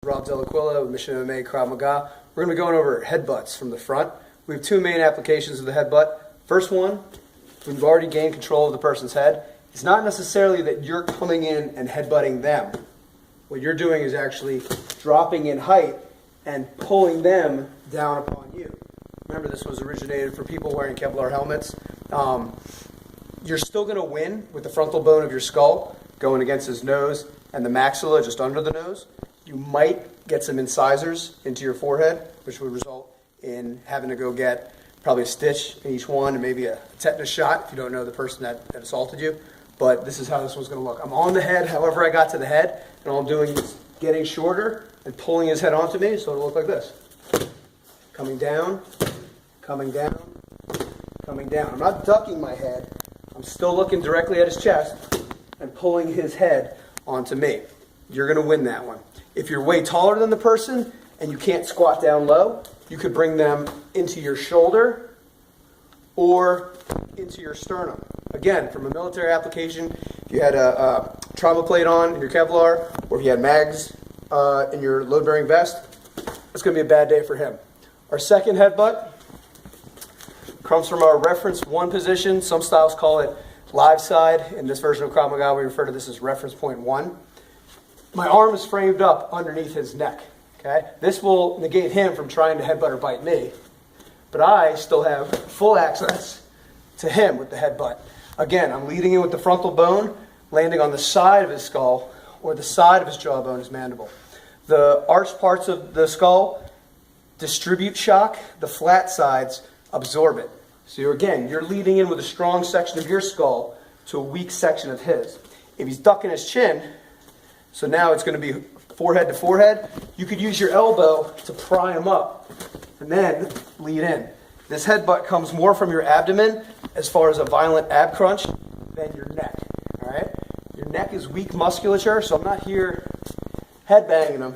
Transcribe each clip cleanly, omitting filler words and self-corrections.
Rob Delaquila with Mission MMA Krav Maga. We're going to be going over headbutts from the front. We have two main applications of the headbutt. First one, we've already gained control of the person's head. It's not necessarily that you're coming in and headbutting them. What you're doing is actually dropping in height and pulling them down upon you. Remember, this was originated for people wearing Kevlar helmets. You're still going to win with the frontal bone of your skull going against his nose and the maxilla just under the nose. You might get some incisors into your forehead, which would result in having to go get probably a stitch in each one and maybe a tetanus shot if you don't know the person that assaulted you. But this is how this one's going to look. I'm on the head, however I got to the head, and all I'm doing is getting shorter and pulling his head onto me, so it'll look like this. Coming down, coming down, coming down. I'm not ducking my head. I'm still looking directly at his chest and pulling his head onto me. You're going to win that one. If you're way taller than the person and you can't squat down low, you could bring them into your shoulder or into your sternum. Again, from a military application, if you had a trauma plate on in your Kevlar, or if you had mags in your load-bearing vest, it's going to be a bad day for him. Our second headbutt comes from our reference one position. Some styles call it live side. In this version of Krav Maga, we refer to this as reference point one. My arm is framed up underneath his neck. Okay? This will negate him from trying to headbutt or bite me, but I still have full access to him with the headbutt. Again, I'm leading in with the frontal bone, landing on the side of his skull or the side of his jawbone, his mandible. The arched parts of the skull distribute shock. The flat sides absorb it. So you're leading in with a strong section of your skull to a weak section of his. If he's ducking his chin, so now it's going to be forehead to forehead, you could use your elbow to pry him up and then lead in. This headbutt comes more from your abdomen as far as a violent ab crunch than your neck. All right? Your neck is weak musculature, so I'm not here headbanging him.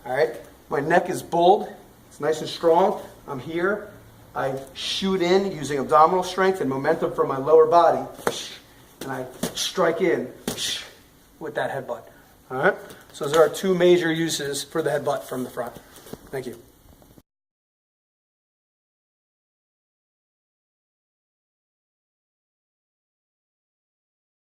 All right? My neck is bulled. It's nice and strong. I'm here. I shoot in using abdominal strength and momentum from my lower body, and I strike in with that headbutt. All right? So those are our two major uses for the headbutt from the front. Thank you.